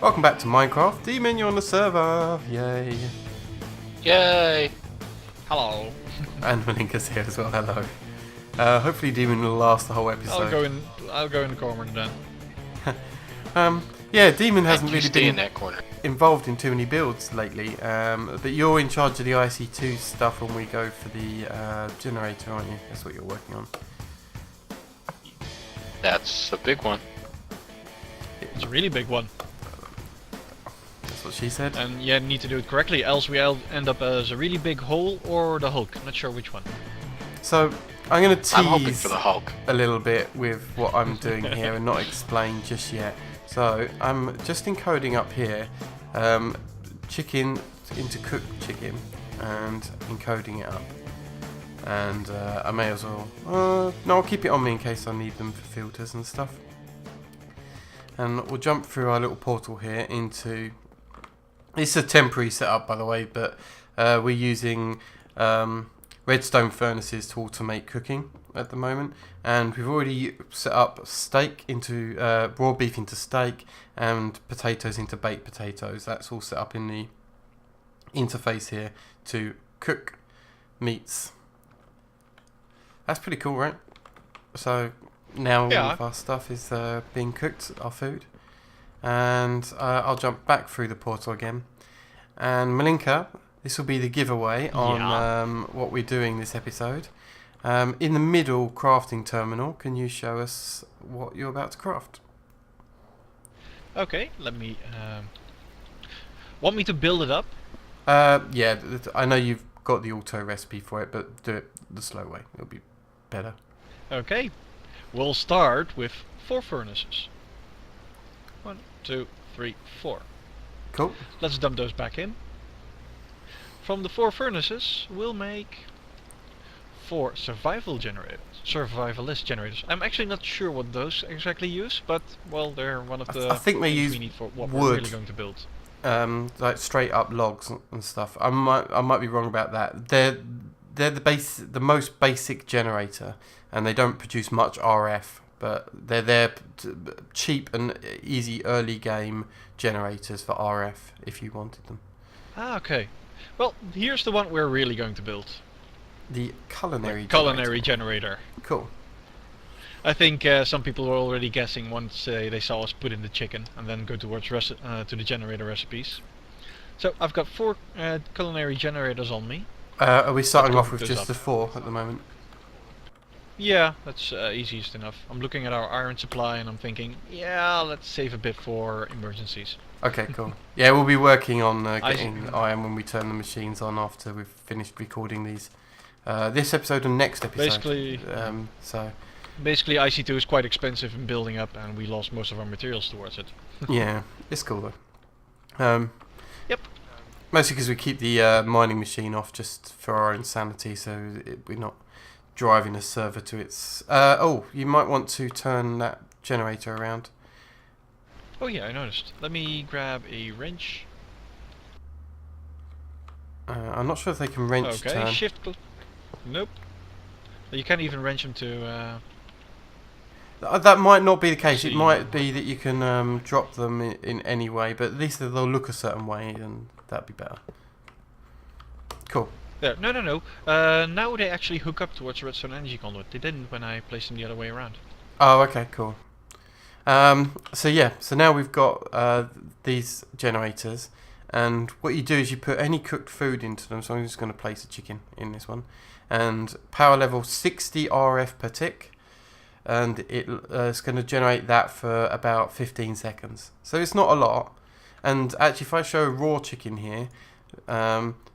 Welcome back to Minecraft. Demon, you're on the server. Yay. Yay! Hello. And Malinka's here as well. Hello. Hopefully Demon will last the whole episode. I'll go in the corner then. Yeah, Demon hasn't You really stay in been that corner. involved in too many builds lately. But you're in charge of the IC2 stuff when we go for the generator, aren't you? That's what you're working on. That's a big one. It's a really big one. That's what she said. And you need to do it correctly, else we end up as a really big hole or the Hulk. Not sure which one. So I'm going to I'm hoping tease for the Hulk. a little bit with what I'm doing here and not explain just yet. So I'm just encoding up here chicken into cooked chicken and encoding it up. And I may as well, no, I'll keep it on me in case I need them for filters and stuff. And we'll jump through our little portal here into, it's a temporary setup by the way, but we're using redstone furnaces to automate cooking at the moment, and we've already set up steak into raw beef into steak and potatoes into baked potatoes. That's all set up in the interface here to cook meats. That's pretty cool, right? So now all of our stuff is being cooked, our food, and I'll jump back through the portal again. And Malinka, this will be the giveaway on what we're doing this episode. In the middle crafting terminal, can you show us what you're about to craft? Okay, let me... want me to build it up? Yeah, I know you've got the auto recipe for it, but do it the slow way. It'll be better. Okay. We'll start with 4 furnaces. 1, 2, 3, 4. Cool. Let's dump those back in. From the 4 furnaces, we'll make 4 survivalist generators. I'm actually not sure what those exactly use, but well, they're one of the I think they things use we need for what wood. we're really going to build. Like straight up logs and stuff. I might be wrong about that. They're the most basic generator, and they don't produce much RF, but they're cheap and easy early game generators for RF if you wanted them. Ah, okay. Well, here's the one we're really going to build. The culinary generator. Cool. I think some people were already guessing once they saw us put in the chicken and then go towards to the generator recipes. So I've got 4 culinary generators on me. Are we starting Let's off with cook just those the 4 at the moment? Yeah, that's easiest enough. I'm looking at our iron supply and I'm thinking, yeah, let's save a bit for emergencies. Okay, cool. Yeah, we'll be working on getting iron when we turn the machines on after we've finished recording these. This episode and next episode. Basically, IC2 is quite expensive in building up, and we lost most of our materials towards it. Yeah, it's cool though. Yep. Mostly because we keep the mining machine off just for our own sanity, so we're not driving the server to its... oh, you might want to turn that generator around. Oh yeah, I noticed. Let me grab a wrench. I'm not sure if they can wrench Okay, turn. shift... Nope. You can't even wrench them to... That might not be the case. It might be that you can drop them in any way, but at least they'll look a certain way, and that'd be better. Cool. There. No. Now they actually hook up towards the redstone energy conduit. They didn't when I placed them the other way around. Oh, okay, cool. So now we've got these generators, and what you do is you put any cooked food into them. So I'm just going to place a chicken in this one, and power level 60 RF per tick. And it's going to generate that for about 15 seconds. So it's not a lot. And actually, if I show raw chicken here,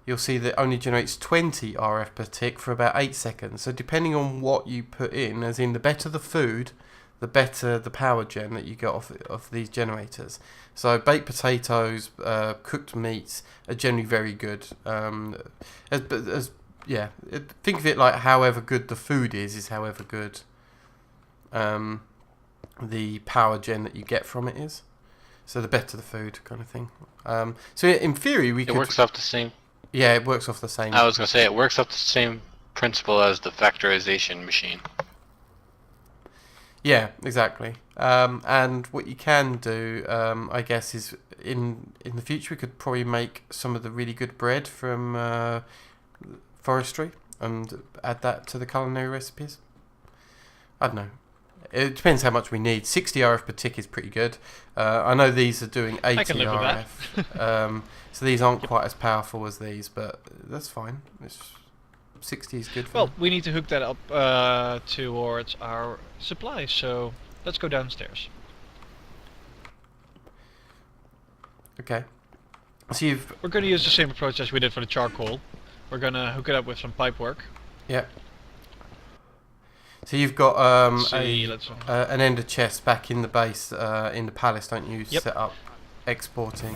you'll see that it only generates 20 RF per tick for about 8 seconds. So depending on what you put in, as in the better the food, the better the power gen that you get off these generators. So baked potatoes, cooked meats are generally very good. Think of it like however good the food is however good the power gen that you get from it is. So the better the food kind of thing. So in theory we could... It works off the same... Yeah, it works off the same... I was going to say, it works off the same principle as the factorization machine. Yeah, exactly. And what you can do, I guess, is in the future we could probably make some of the really good bread from forestry and add that to the culinary recipes. I don't know. It depends how much we need. 60 RF per tick is pretty good. I know these are doing 80 I can live with RF. So these aren't quite as powerful as these, but that's fine. 60 is good for Well, me. we need to hook that up towards our supplies, so let's go downstairs. Okay. So you've... We're going to use the same approach as we did for the charcoal. We're going to hook it up with some pipe work. Yeah. So you've got an ender chest back in the base, in the palace, don't you? Yep. Set up exporting.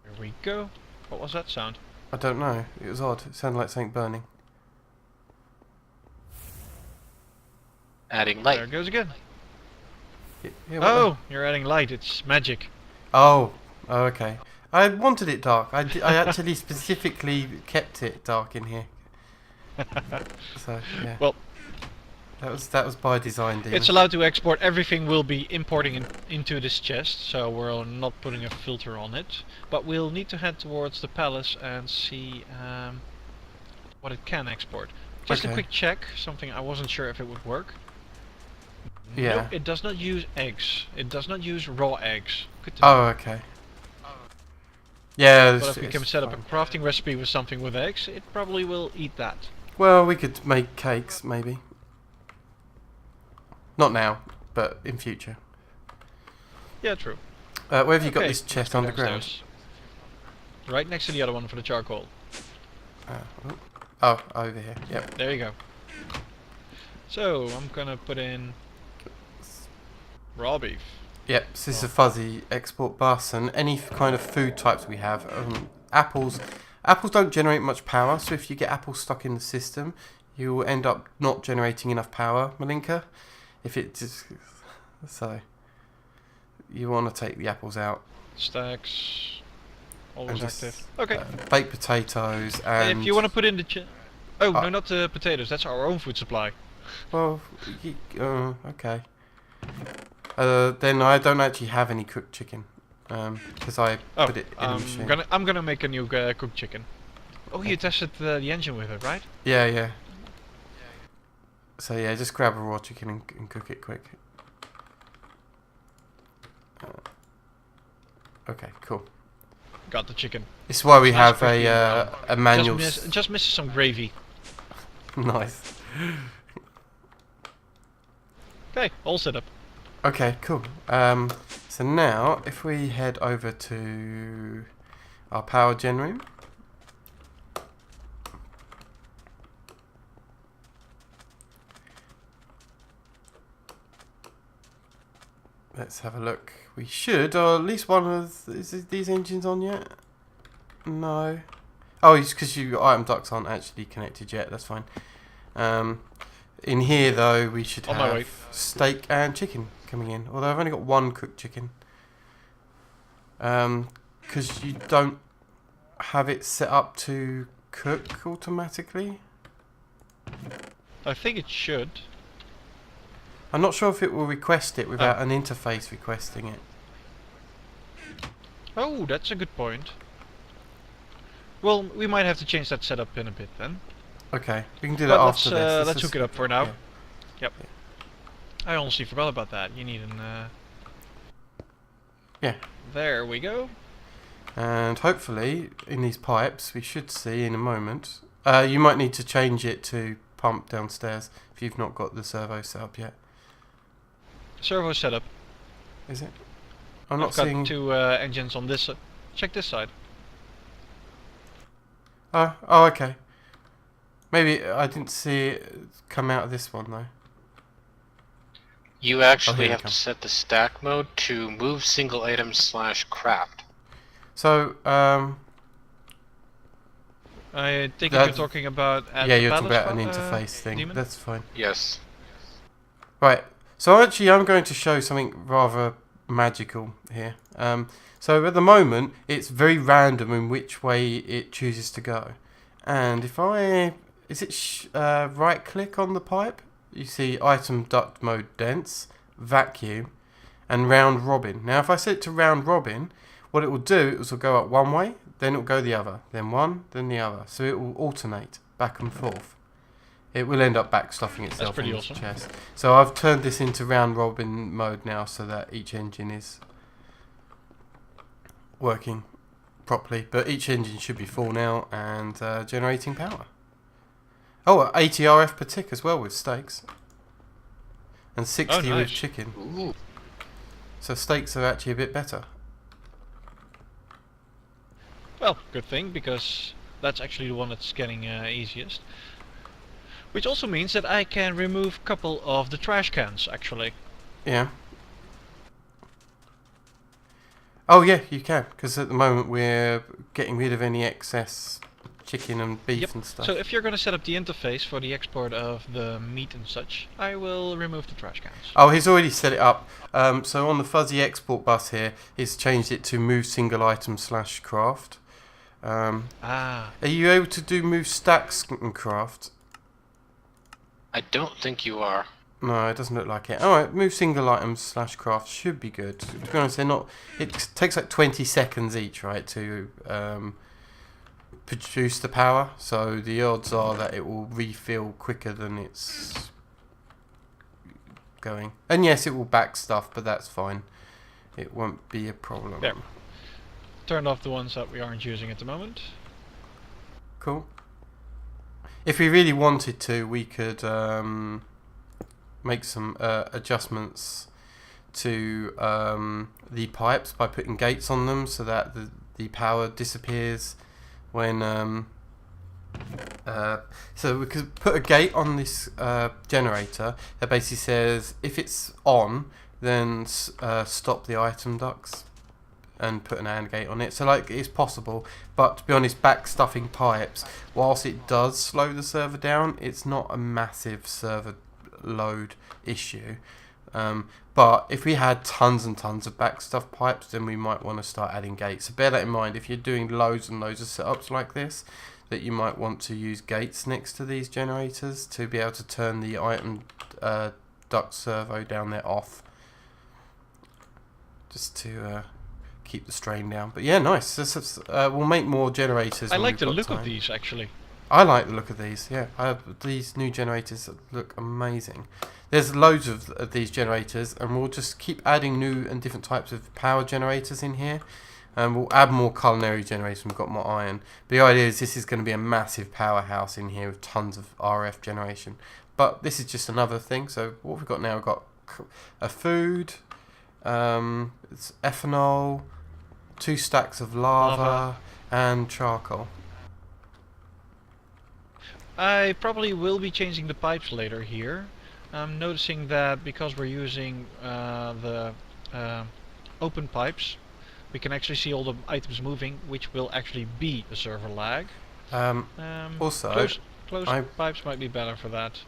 Here we go. What was that sound? I don't know. It was odd. It sounded like something burning. Adding There light. it goes again. Yeah, Oh, you're adding light. It's magic. Oh, okay. I wanted it dark. I actually specifically kept it dark in here. So yeah. Well, that was by design, Demon. it's allowed to export. Everything will be importing into this chest, so we're not putting a filter on it. But we'll need to head towards the palace and see what it can export. Just Okay. a quick check, something I wasn't sure if it would work. Yeah. Nope, it does not use eggs. It does not use raw eggs. Good to Oh, know. okay. Yeah. But if we can set up a fine. crafting recipe with something with eggs, it probably will eat that. Well, we could make cakes, maybe. Not now, but in future. Yeah, true. Where have you got Okay, this chest let's go underground? downstairs. Right next to the other one for the charcoal. Oh, over here. Yep. There you go. So, I'm gonna put in raw beef. Yep, so this is a fuzzy export bus, and any kind of food types we have. Apples don't generate much power, so if you get apples stuck in the system, you will end up not generating enough power, Malinka. If it just... So, you want to take the apples out. Stacks. Always And just, active. Okay. Baked potatoes and... If you want to put in the Oh, Uh, no, not the potatoes. That's our own food supply. Well, okay. Then I don't actually have any cooked chicken, because I Oh, put it in the machine. I'm gonna make a new cooked chicken. Oh, you tested the engine with it, right? Yeah. So yeah, just grab a raw chicken and cook it quick. Okay, cool. Got the chicken. This is why we Nice have crispy brown. a manual. Just misses some gravy. Nice. Okay, all set up. Okay, cool. So now if we head over to our power gen room. Let's have a look. We should, or at least one of these engines on yet? No. Oh, it's because your item ducts aren't actually connected yet. That's fine. In here though, we should On my way. have steak and chicken coming in. Although I've only got one cooked chicken. Because you don't have it set up to cook automatically. I think it should. I'm not sure if it will request it without an interface requesting it. Oh, that's a good point. Well, we might have to change that setup in a bit then. Okay, we can do that But after this. let's hook it up for now. yeah. Yep. I honestly forgot about that. You need an... Yeah. There we go. And hopefully, in these pipes, we should see in a moment. You might need to change it to pump downstairs if you've not got the servo set up yet. Servo setup. Is it? I'm I've not got seeing. two engines on this. Check this side. Oh, okay. Maybe I didn't see it come out of this one though. You here actually it have to comes. set the stack mode to move single items / craft. So, I think That- you're talking about at yeah, the you're talking palace about an fo- interface thing. Demon? That's fine. Yes. Right. So actually, I'm going to show something rather magical here. So at the moment, it's very random in which way it chooses to go. And if I... Is it right click on the pipe? you see item duct mode dense, vacuum, and round robin. Now if I set it to round robin, what it will do is it will go up one way, then it will go the other, then one, then the other. So it will alternate back and forth. It will end up back stuffing itself pretty on awesome. its chest. So I've turned this into round robin mode now so that each engine is working properly. But each engine should be full now and generating power. Oh, 80 RF per tick as well with steaks. And 60 nice. with chicken. Ooh. So steaks are actually a bit better. Well, good thing, because that's actually the one that's getting easiest. Which also means that I can remove a couple of the trash cans, actually. Yeah. Oh yeah, you can, because at the moment we're getting rid of any excess chicken and beef Yep. and stuff. So if you're going to set up the interface for the export of the meat and such, I will remove the trash cans. Oh, he's already set it up. So on the fuzzy export bus here, he's changed it to move single item / craft. Are you able to do move stacks and craft? I don't think you are. No, it doesn't look like it. Alright, move single items / craft should be good. To be honest, they're not. It takes like 20 seconds each, right, to produce the power. So the odds are that it will refill quicker than it's going. And yes, it will back stuff, but that's fine. It won't be a problem. There. Turned off the ones that we aren't using at the moment. Cool. If we really wanted to, we could make some adjustments to the pipes by putting gates on them so that the power disappears when so we could put a gate on this generator that basically says if it's on, then stop the item ducts and put an AND gate on it. So like it's possible, but to be honest, back stuffing pipes, whilst it does slow the server down, it's not a massive server load issue. But if we had tons and tons of backstuff pipes, then we might want to start adding gates. So bear that in mind if you're doing loads and loads of setups like this, that you might want to use gates next to these generators to be able to turn the item duct servo down there off, just to keep the strain down. But yeah, nice. We'll make more generators. I when like we've the got look time. of these, actually. I like the look of these, yeah. These new generators look amazing. There's loads of these generators, and we'll just keep adding new and different types of power generators in here. And we'll add more culinary generators when we've got more iron. The idea is this is going to be a massive powerhouse in here with tons of RF generation. But this is just another thing. So what we've got now, we've got a food, it's ethanol, 2 stacks of lava. And charcoal. I probably will be changing the pipes later here. I'm noticing that because we're using the open pipes, we can actually see all the items moving, which will actually be a server lag. Also, closed pipes might be better for that.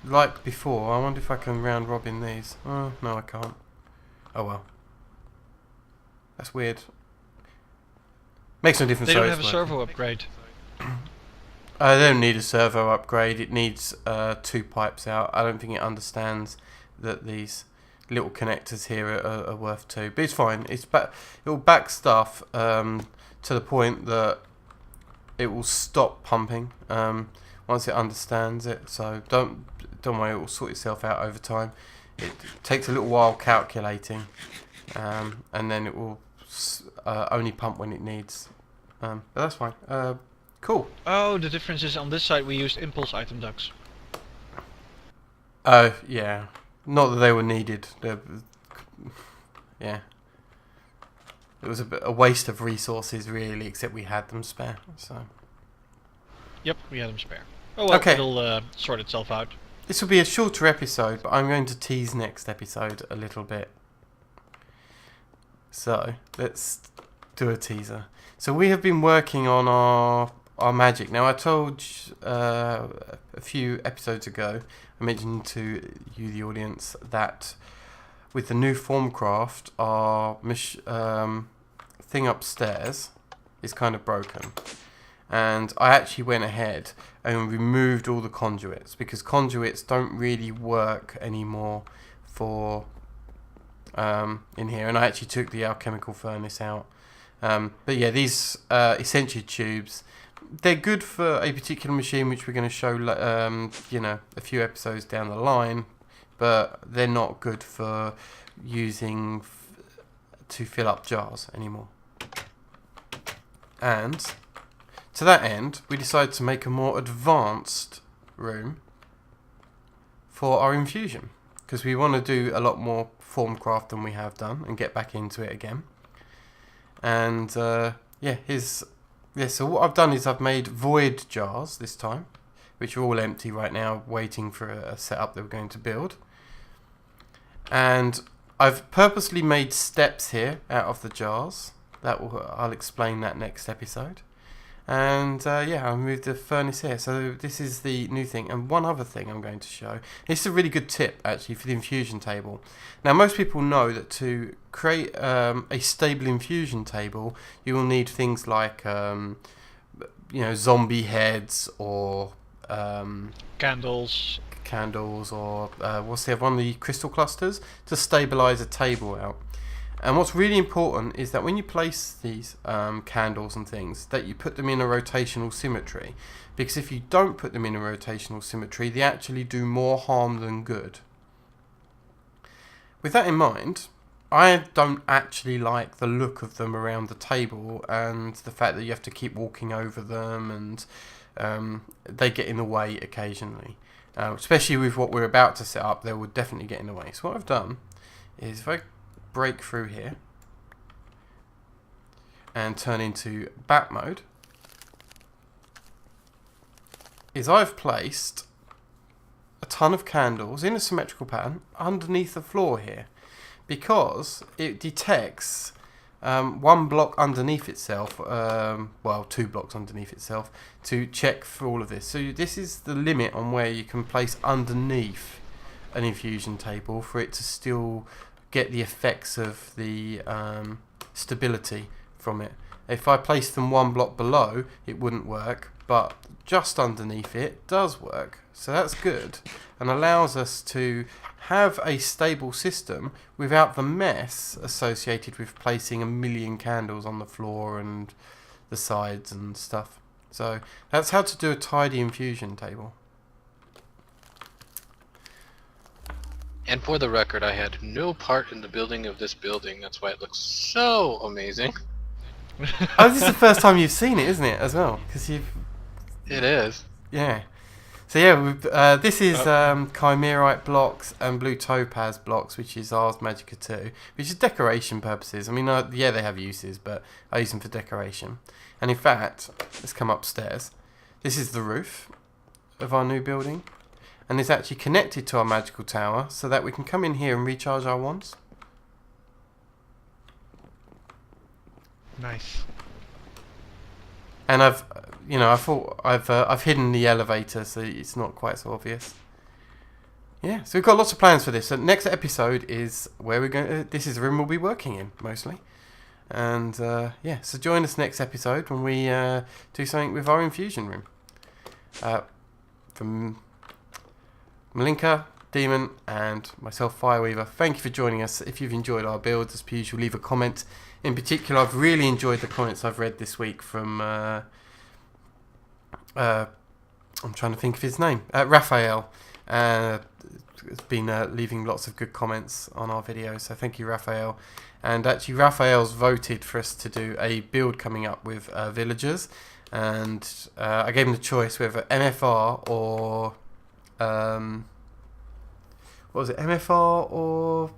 Like before, I wonder if I can round robin these. Oh, no I can't. Oh well. That's weird. Makes no difference. They how don't it's have a working. servo upgrade. They don't need a servo upgrade. It needs 2 pipes out. I don't think it understands that these little connectors here are worth 2. But it's fine. It will back stuff to the point that it will stop pumping once it understands it. So don't worry. It will sort itself out over time. It takes a little while calculating, and then it will only pump when it needs. But that's fine. Cool. Oh, the difference is on this side we used impulse item ducts. Oh, yeah. Not that they were needed. Yeah. It was a waste of resources, really, except we had them spare. So. Yep, we had them spare. Oh well, Okay. It'll sort itself out. This will be a shorter episode, but I'm going to tease next episode a little bit. So, let's do a teaser. So we have been working on our magic. Now I told a few episodes ago, I mentioned to you, the audience, that with the new Formcraft, our thing upstairs is kind of broken. and I actually went ahead and removed all the conduits, because conduits don't really work anymore for in here, and I actually took the alchemical furnace out. But yeah, these essential tubes, they're good for a particular machine which we're going to show you know, a few episodes down the line, but they're not good for using to fill up jars anymore. And to that end, we decided to make a more advanced room for our infusion, because we want to do a lot more formcraft than we have done and get back into it again. And so what I've done is I've made void jars this time, which are all empty right now, waiting for a setup that we're going to build. And I've purposely made steps here out of the jars. I'll explain that next episode. And I'll move the furnace here. So this is the new thing. And one other thing I'm going to show. This is a really good tip, actually, for the infusion table. Now, most people know that to create a stable infusion table, you will need things like, zombie heads or Candles. Or what's the other one? The crystal clusters to stabilize a table out. And what's really important is that when you place these candles and things, that you put them in a rotational symmetry. Because if you don't put them in a rotational symmetry, they actually do more harm than good. With that in mind, I don't actually like the look of them around the table, and the fact that you have to keep walking over them, and they get in the way occasionally. Especially with what we're about to set up, they will definitely get in the way. So what I've done is, if I break through here and turn into bat mode, is I've placed a ton of candles in a symmetrical pattern underneath the floor here, because it detects one block underneath itself, 2 blocks underneath itself, to check for all of this. So this is the limit on where you can place underneath an infusion table for it to still get the effects of the stability from it. If I place them 1 block below, it wouldn't work, but just underneath it does work. So that's good, and allows us to have a stable system without the mess associated with placing 1,000,000 candles on the floor and the sides and stuff. So that's how to do a tidy infusion table. And for the record, I had no part in the building of this building. That's why it looks so amazing. Oh, this is the first time you've seen it, isn't it, as well? Because It is. Yeah. So yeah, this is chimerite blocks and blue topaz blocks, which is Ars Magica 2, which is decoration purposes. I mean, they have uses, but I use them for decoration. And in fact, let's come upstairs. This is the roof of our new building, and it's actually connected to our magical tower, so that we can come in here and recharge our wands. Nice. And I've hidden the elevator, so it's not quite so obvious. Yeah, so we've got lots of plans for this. So next episode is where we're going. This is the room we'll be working in mostly, and so join us next episode when we do something with our infusion room. From Malinka, Demon, and myself, Fireweaver, thank you for joining us. If you've enjoyed our builds, as per usual, leave a comment. In particular, I've really enjoyed the comments I've read this week from I'm trying to think of his name, Raphael. Has been leaving lots of good comments on our videos, so thank you, Raphael. And actually, Raphael's voted for us to do a build coming up with villagers, and I gave him the choice whether MFR or what was it, MFR or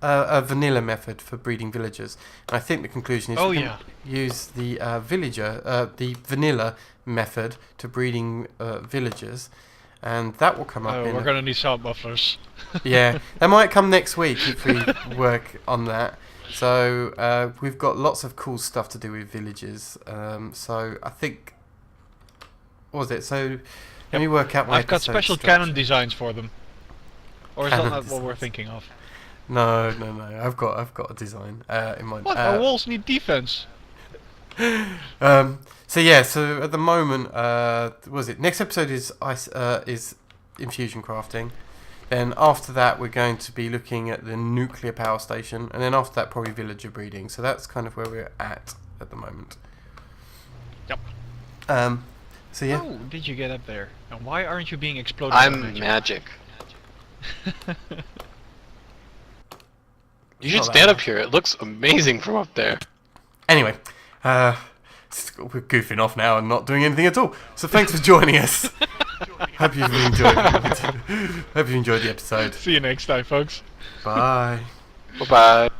a vanilla method for breeding villagers. And I think the conclusion is use the the vanilla method to breeding villagers, and that will come up. We're gonna need sound buffers. Yeah, that might come next week if we work on that. So we've got lots of cool stuff to do with villagers. So I think, what was it? So let me work out my. I've got special cannon designs for them. Or is that not what we're thinking of? No. I've got a design in mind. What? Our walls need defense. So yeah, so at the moment, what was it? Next episode is infusion crafting. Then after that, we're going to be looking at the nuclear power station, and then after that, probably villager breeding. So that's kind of where we're at the moment. Yep. So yeah. How did you get up there? And why aren't you being exploded by I'm magic. You should Not that stand up bad. here. It looks amazing from up there. Anyway, we're goofing off now and not doing anything at all. So thanks for joining us. Hope you've enjoyed. Hope you enjoyed the episode. See you next time, folks. Bye. Bye bye.